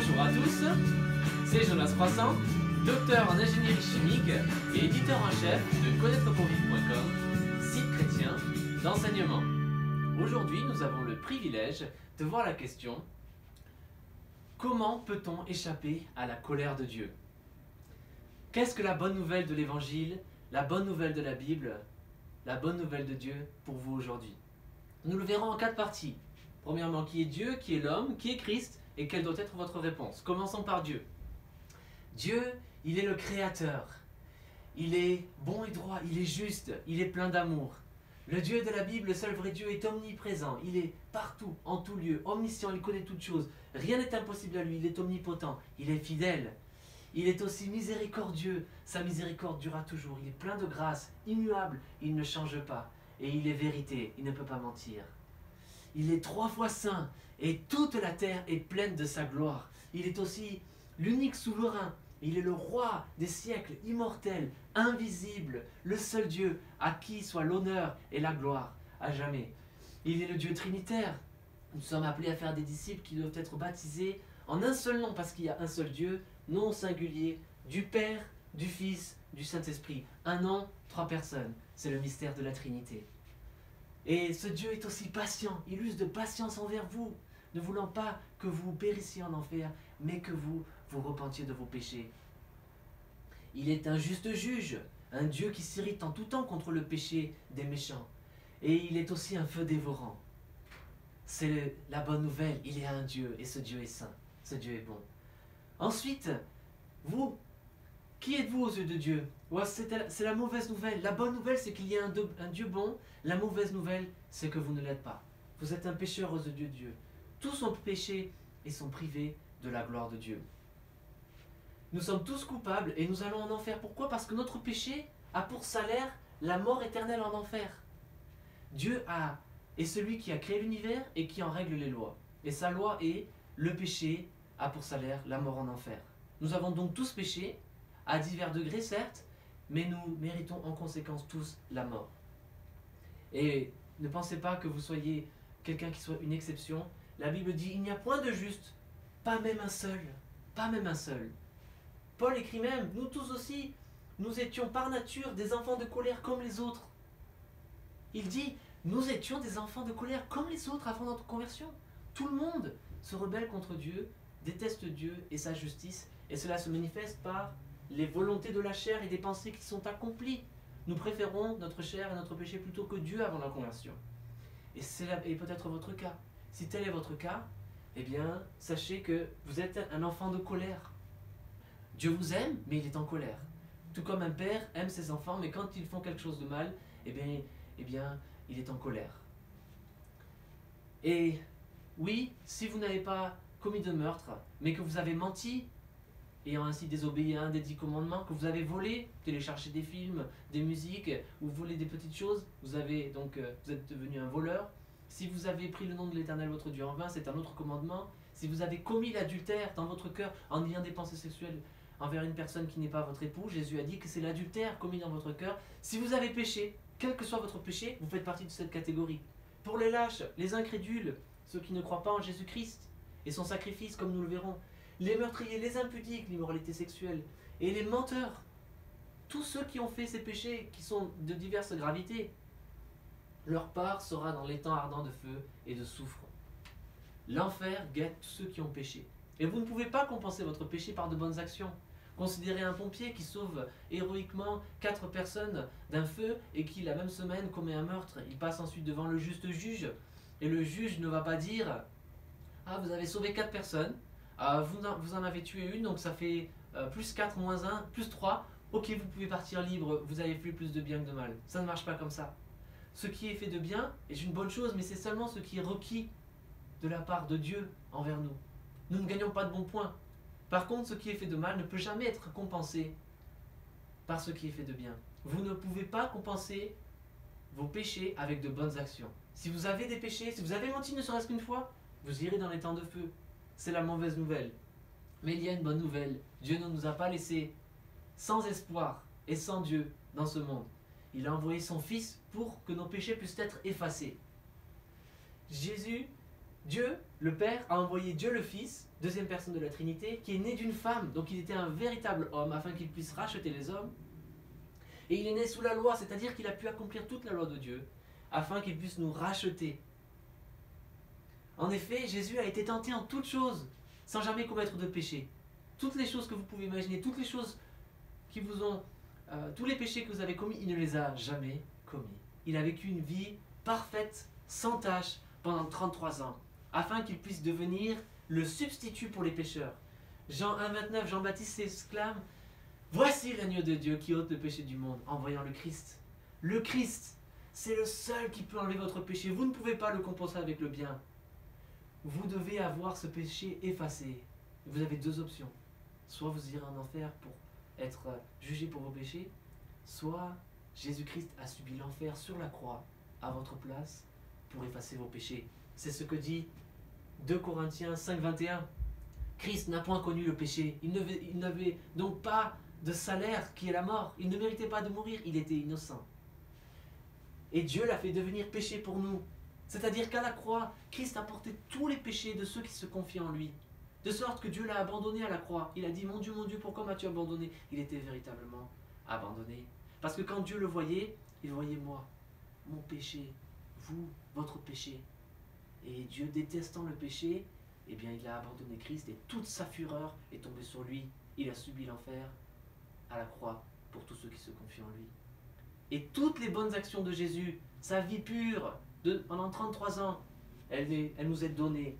Bonjour à tous, c'est Jonas Croissant, docteur en ingénierie chimique et éditeur en chef de connaîtreconvivre.com, site chrétien d'enseignement. Aujourd'hui, nous avons le privilège de voir la question: comment peut-on échapper à la colère de Dieu? Qu'est-ce que la bonne nouvelle de l'Évangile, la bonne nouvelle de la Bible, la bonne nouvelle de Dieu pour vous aujourd'hui? Nous le verrons en 4 parties. Premièrement, qui est Dieu, qui est l'homme, qui est Christ, et quelle doit être votre réponse? Commençons par Dieu. Dieu, il est le Créateur. Il est bon et droit, il est juste, il est plein d'amour. Le Dieu de la Bible, le seul vrai Dieu, est omniprésent. Il est partout, en tout lieu, omniscient, il connaît toutes choses. Rien n'est impossible à lui, il est omnipotent, il est fidèle. Il est aussi miséricordieux, sa miséricorde durera toujours. Il est plein de grâce, immuable, il ne change pas. Et il est vérité, il ne peut pas mentir. Il est 3 fois saint, et toute la terre est pleine de sa gloire. Il est aussi l'unique souverain. Il est le roi des siècles, immortel, invisible, le seul Dieu à qui soit l'honneur et la gloire à jamais. Il est le Dieu trinitaire. Nous sommes appelés à faire des disciples qui doivent être baptisés en un seul nom, parce qu'il y a un seul Dieu, nom singulier, du Père, du Fils, du Saint-Esprit. Un nom, 3 personnes. C'est le mystère de la Trinité. Et ce Dieu est aussi patient. Il use de patience envers vous, ne voulant pas que vous périssiez en enfer, mais que vous vous repentiez de vos péchés. Il est un juste juge, un Dieu qui s'irrite en tout temps contre le péché des méchants. Et il est aussi un feu dévorant. C'est la bonne nouvelle, il y a un Dieu, et ce Dieu est saint, ce Dieu est bon. Ensuite, vous, qui êtes-vous aux yeux de Dieu? C'est la mauvaise nouvelle. La bonne nouvelle, c'est qu'il y a un Dieu bon. La mauvaise nouvelle, c'est que vous ne l'êtes pas. Vous êtes un pécheur aux yeux de Dieu. Tous ont péché et sont privés de la gloire de Dieu. Nous sommes tous coupables et nous allons en enfer. Pourquoi? Parce que notre péché a pour salaire la mort éternelle en enfer. Dieu est celui qui a créé l'univers et qui en règle les lois. Et sa loi est: le péché a pour salaire la mort en enfer. Nous avons donc tous péché, à divers degrés certes, mais nous méritons en conséquence tous la mort. Et ne pensez pas que vous soyez quelqu'un qui soit une exception. La Bible dit: il n'y a point de juste, pas même un seul, pas même un seul. Paul écrit même: nous tous aussi, nous étions par nature des enfants de colère comme les autres. Il dit: nous étions des enfants de colère comme les autres avant notre conversion. Tout le monde se rebelle contre Dieu, déteste Dieu et sa justice, et cela se manifeste par les volontés de la chair et des pensées qui sont accomplies. Nous préférons notre chair et notre péché plutôt que Dieu avant la conversion. Et c'est peut-être votre cas. Si tel est votre cas, eh bien, sachez que vous êtes un enfant de colère. Dieu vous aime, mais il est en colère. Tout comme un père aime ses enfants, mais quand ils font quelque chose de mal, eh bien, il est en colère. Et oui, si vous n'avez pas commis de meurtre, mais que vous avez menti, ayant ainsi désobéi à un des 10 commandements, que vous avez volé, téléchargé des films, des musiques, ou volé des petites choses, vous êtes devenu un voleur. Si vous avez pris le nom de l'Éternel votre Dieu en vain, c'est un autre commandement. Si vous avez commis l'adultère dans votre cœur en ayant des pensées sexuelles envers une personne qui n'est pas votre époux, Jésus a dit que c'est l'adultère commis dans votre cœur. Si vous avez péché, quel que soit votre péché, vous faites partie de cette catégorie. Pour les lâches, les incrédules, ceux qui ne croient pas en Jésus-Christ et son sacrifice, comme nous le verrons, les meurtriers, les impudiques, l'immoralité sexuelle, et les menteurs, tous ceux qui ont fait ces péchés, qui sont de diverses gravités, leur part sera dans l'étang ardent de feu et de soufre. L'enfer guette tous ceux qui ont péché. Et vous ne pouvez pas compenser votre péché par de bonnes actions. Considérez un pompier qui sauve héroïquement 4 personnes d'un feu et qui, la même semaine, commet un meurtre. Il passe ensuite devant le juste juge, et le juge ne va pas dire: ah, vous avez sauvé 4 personnes, vous en avez tué une, donc ça fait plus 4, moins 1, plus 3. Ok, vous pouvez partir libre, vous avez fait plus de bien que de mal. Ça ne marche pas comme ça. Ce qui est fait de bien est une bonne chose, mais c'est seulement ce qui est requis de la part de Dieu envers nous. Nous ne gagnons pas de bons points. Par contre, ce qui est fait de mal ne peut jamais être compensé par ce qui est fait de bien. Vous ne pouvez pas compenser vos péchés avec de bonnes actions. Si vous avez des péchés, si vous avez menti ne serait-ce qu'une fois, vous irez dans les temps de feu. C'est la mauvaise nouvelle. Mais il y a une bonne nouvelle. Dieu ne nous a pas laissés sans espoir et sans Dieu dans ce monde. Il a envoyé son Fils pour que nos péchés puissent être effacés. Dieu le Père a envoyé Dieu le Fils, deuxième personne de la Trinité, qui est né d'une femme, donc il était un véritable homme, afin qu'il puisse racheter les hommes. Et il est né sous la loi, c'est-à-dire qu'il a pu accomplir toute la loi de Dieu, afin qu'il puisse nous racheter. En effet, Jésus a été tenté en toutes choses, sans jamais commettre de péché. Toutes les choses que vous pouvez imaginer, toutes les choses qui vous ont... tous les péchés que vous avez commis, il ne les a jamais commis. Il a vécu une vie parfaite, sans tache, pendant 33 ans, afin qu'il puisse devenir le substitut pour les pécheurs. Jean 1,29, Jean-Baptiste s'exclame: voici l'agneau de Dieu qui ôte le péché du monde, en voyant le Christ. Le Christ, c'est le seul qui peut enlever votre péché. Vous ne pouvez pas le compenser avec le bien. Vous devez avoir ce péché effacé. Vous avez deux options. Soit vous irez en enfer pour être jugé pour vos péchés, soit Jésus-Christ a subi l'enfer sur la croix à votre place pour effacer vos péchés. C'est ce que dit 2 Corinthiens 5, 21. Christ n'a point connu le péché. Il n'avait donc pas de salaire qui est la mort. Il ne méritait pas de mourir. Il était innocent. Et Dieu l'a fait devenir péché pour nous. C'est-à-dire qu'à la croix, Christ a porté tous les péchés de ceux qui se confient en lui. De sorte que Dieu l'a abandonné à la croix. Il a dit: mon Dieu, pourquoi m'as-tu abandonné? Il était véritablement abandonné. Parce que quand Dieu le voyait, il voyait moi, mon péché, vous, votre péché. Et Dieu, détestant le péché, eh bien il a abandonné Christ et toute sa fureur est tombée sur lui. Il a subi l'enfer à la croix pour tous ceux qui se confient en lui. Et toutes les bonnes actions de Jésus, sa vie pure, pendant 33 ans, elle nous est donnée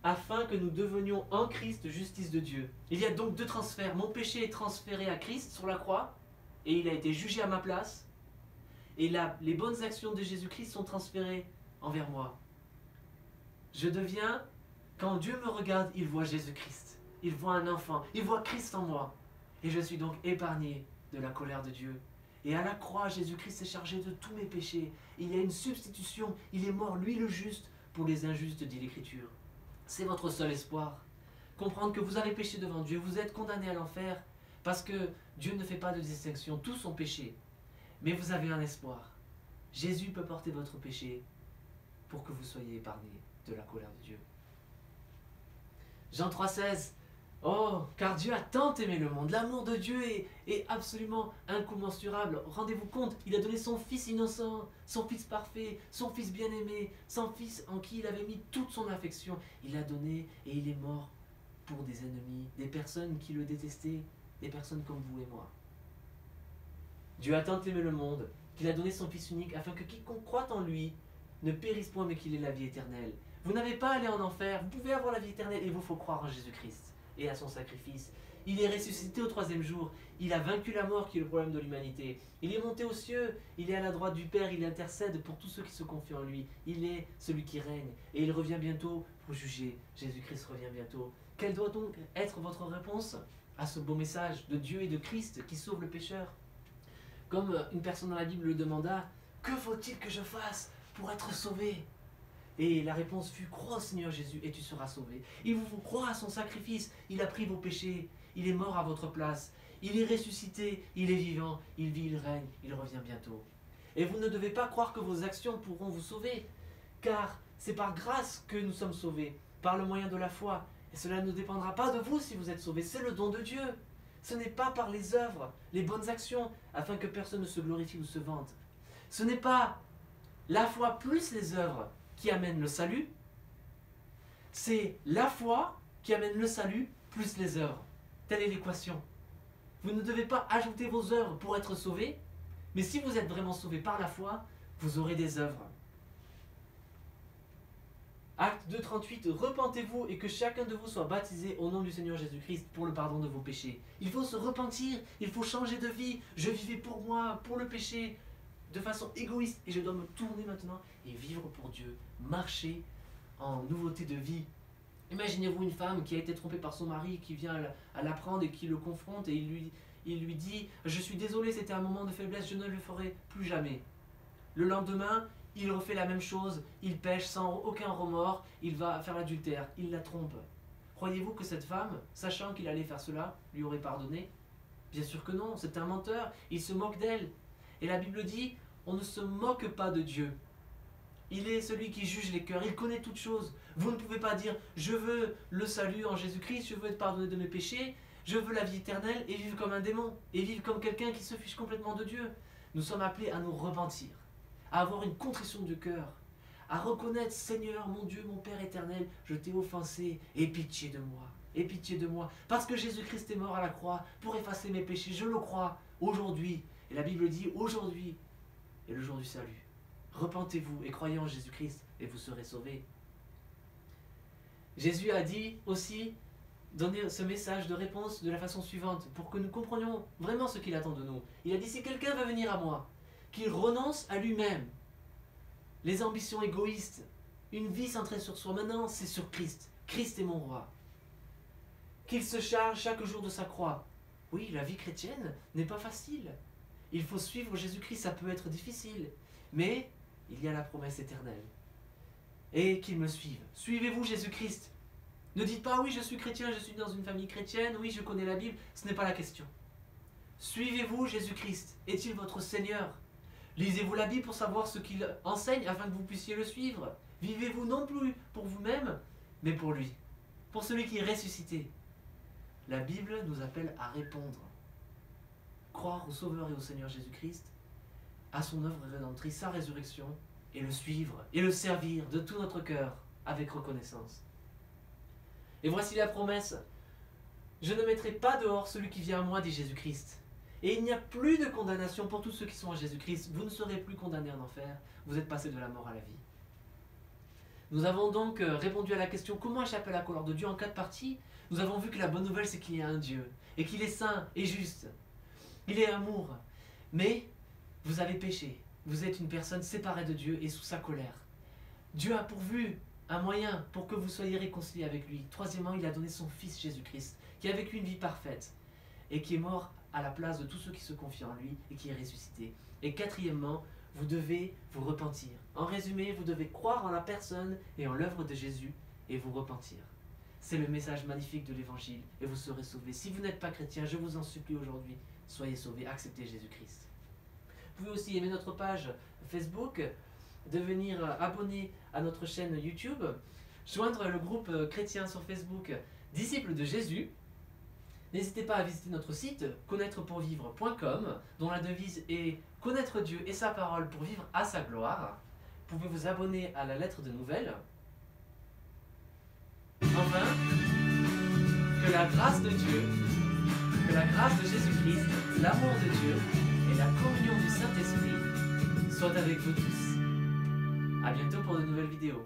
afin que nous devenions en Christ justice de Dieu. Il y a donc deux transferts. Mon péché est transféré à Christ sur la croix et il a été jugé à ma place. Et là, les bonnes actions de Jésus-Christ sont transférées envers moi. Je deviens, quand Dieu me regarde, il voit Jésus-Christ. Il voit un enfant, il voit Christ en moi. Et je suis donc épargné de la colère de Dieu. Et à la croix, Jésus-Christ s'est chargé de tous mes péchés. Il y a une substitution, il est mort, lui le juste, pour les injustes, dit l'Écriture. C'est votre seul espoir. Comprendre que vous avez péché devant Dieu, vous êtes condamné à l'enfer, parce que Dieu ne fait pas de distinction, tous sont péchés. Mais vous avez un espoir. Jésus peut porter votre péché pour que vous soyez épargné de la colère de Dieu. Jean 3,16. Oh, car Dieu a tant aimé le monde. L'amour de Dieu est absolument incommensurable. Rendez-vous compte, il a donné son Fils innocent, son Fils parfait, son Fils bien-aimé, son Fils en qui il avait mis toute son affection. Il l'a donné et il est mort pour des ennemis, des personnes qui le détestaient, des personnes comme vous et moi. Dieu a tant aimé le monde qu'il a donné son Fils unique afin que quiconque croit en lui ne périsse point mais qu'il ait la vie éternelle. Vous n'avez pas à aller en enfer, vous pouvez avoir la vie éternelle et il vous faut croire en Jésus-Christ et à son sacrifice. Il est ressuscité au 3e jour, il a vaincu la mort qui est le problème de l'humanité. Il est monté aux cieux, il est à la droite du Père, il intercède pour tous ceux qui se confient en lui. Il est celui qui règne et il revient bientôt pour juger. Jésus-Christ revient bientôt. Quelle doit donc être votre réponse à ce beau message de Dieu et de Christ qui sauve le pécheur? Comme une personne dans la Bible le demanda: que faut-il que je fasse pour être sauvé? Et la réponse fut: crois au Seigneur Jésus et tu seras sauvé. Il vous faut croire à son sacrifice. Il a pris vos péchés. Il est mort à votre place. Il est ressuscité. Il est vivant. Il vit, il règne. Il revient bientôt. Et vous ne devez pas croire que vos actions pourront vous sauver. Car c'est par grâce que nous sommes sauvés, par le moyen de la foi. Et cela ne dépendra pas de vous si vous êtes sauvés. C'est le don de Dieu. Ce n'est pas par les œuvres, les bonnes actions, afin que personne ne se glorifie ou se vante. Ce n'est pas la foi plus les œuvres qui amène le salut, c'est la foi qui amène le salut plus les œuvres. Telle est l'équation. Vous ne devez pas ajouter vos œuvres pour être sauvé, mais si vous êtes vraiment sauvé par la foi, vous aurez des œuvres. Acte 2,38, repentez-vous et que chacun de vous soit baptisé au nom du Seigneur Jésus-Christ pour le pardon de vos péchés. Il faut se repentir, il faut changer de vie. Je vivais pour moi, pour le péché, de façon égoïste, et je dois me tourner maintenant et vivre pour Dieu, marcher en nouveauté de vie. Imaginez-vous une femme qui a été trompée par son mari, qui vient à l'apprendre et qui le confronte et il lui dit: je suis désolé, c'était un moment de faiblesse, je ne le ferai plus jamais. Le lendemain, il refait la même chose, il pêche sans aucun remords, il va faire l'adultère, il la trompe. Croyez-vous que cette femme, sachant qu'il allait faire cela, lui aurait pardonné? Bien sûr que non, c'est un menteur, il se moque d'elle. Et la Bible dit: on ne se moque pas de Dieu. Il est celui qui juge les cœurs, il connaît toutes choses. Vous ne pouvez pas dire « je veux le salut en Jésus-Christ, je veux être pardonné de mes péchés, je veux la vie éternelle et vivre comme un démon, et vivre comme quelqu'un qui se fiche complètement de Dieu. » Nous sommes appelés à nous repentir, à avoir une contrition du cœur, à reconnaître « Seigneur, mon Dieu, mon Père éternel, je t'ai offensé, aie pitié de moi, aie pitié de moi. » Parce que Jésus-Christ est mort à la croix pour effacer mes péchés, je le crois, aujourd'hui. Et la Bible dit « aujourd'hui est le jour du salut. » Repentez-vous et croyez en Jésus-Christ et vous serez sauvés. Jésus a dit aussi, donner ce message de réponse de la façon suivante, pour que nous comprenions vraiment ce qu'il attend de nous. Il a dit, si quelqu'un veut venir à moi, qu'il renonce à lui-même, les ambitions égoïstes, une vie centrée sur soi, maintenant c'est sur Christ. Christ est mon roi. Qu'il se charge chaque jour de sa croix. Oui, la vie chrétienne n'est pas facile. Il faut suivre Jésus-Christ, ça peut être difficile. Mais il y a la promesse éternelle. Et qu'ils me suivent. Suivez-vous Jésus-Christ. Ne dites pas, oui, je suis chrétien, je suis dans une famille chrétienne, oui, je connais la Bible. Ce n'est pas la question. Suivez-vous Jésus-Christ. Est-il votre Seigneur? Lisez-vous la Bible pour savoir ce qu'il enseigne afin que vous puissiez le suivre. Vivez-vous non plus pour vous-même, mais pour lui. Pour celui qui est ressuscité. La Bible nous appelle à répondre. Croire au Sauveur et au Seigneur Jésus-Christ, à son œuvre rédemptrice, sa résurrection, et le suivre, et le servir de tout notre cœur, avec reconnaissance. Et voici la promesse. Je ne mettrai pas dehors celui qui vient à moi, dit Jésus-Christ. Et il n'y a plus de condamnation pour tous ceux qui sont en Jésus-Christ. Vous ne serez plus condamnés en enfer. Vous êtes passés de la mort à la vie. Nous avons donc répondu à la question comment échapper à la colère de Dieu en 4 parties. Nous avons vu que la bonne nouvelle, c'est qu'il y a un Dieu, et qu'il est saint et juste. Il est amour. Mais vous avez péché. Vous êtes une personne séparée de Dieu et sous sa colère. Dieu a pourvu un moyen pour que vous soyez réconciliés avec lui. Troisièmement, il a donné son Fils Jésus-Christ, qui a vécu une vie parfaite et qui est mort à la place de tous ceux qui se confient en lui et qui est ressuscité. Et quatrièmement, vous devez vous repentir. En résumé, vous devez croire en la personne et en l'œuvre de Jésus et vous repentir. C'est le message magnifique de l'Évangile et vous serez sauvés. Si vous n'êtes pas chrétien, je vous en supplie aujourd'hui, soyez sauvés, acceptez Jésus-Christ. Vous pouvez aussi aimer notre page Facebook, devenir abonné à notre chaîne YouTube, joindre le groupe chrétien sur Facebook Disciples de Jésus. N'hésitez pas à visiter notre site connaîtrepourvivre.com dont la devise est « Connaître Dieu et sa parole pour vivre à sa gloire ». Vous pouvez vous abonner à la lettre de nouvelles. Enfin, que la grâce de Dieu, que la grâce de Jésus-Christ, l'amour de Dieu et la communion du Saint-Esprit soient avec vous tous. A bientôt pour de nouvelles vidéos.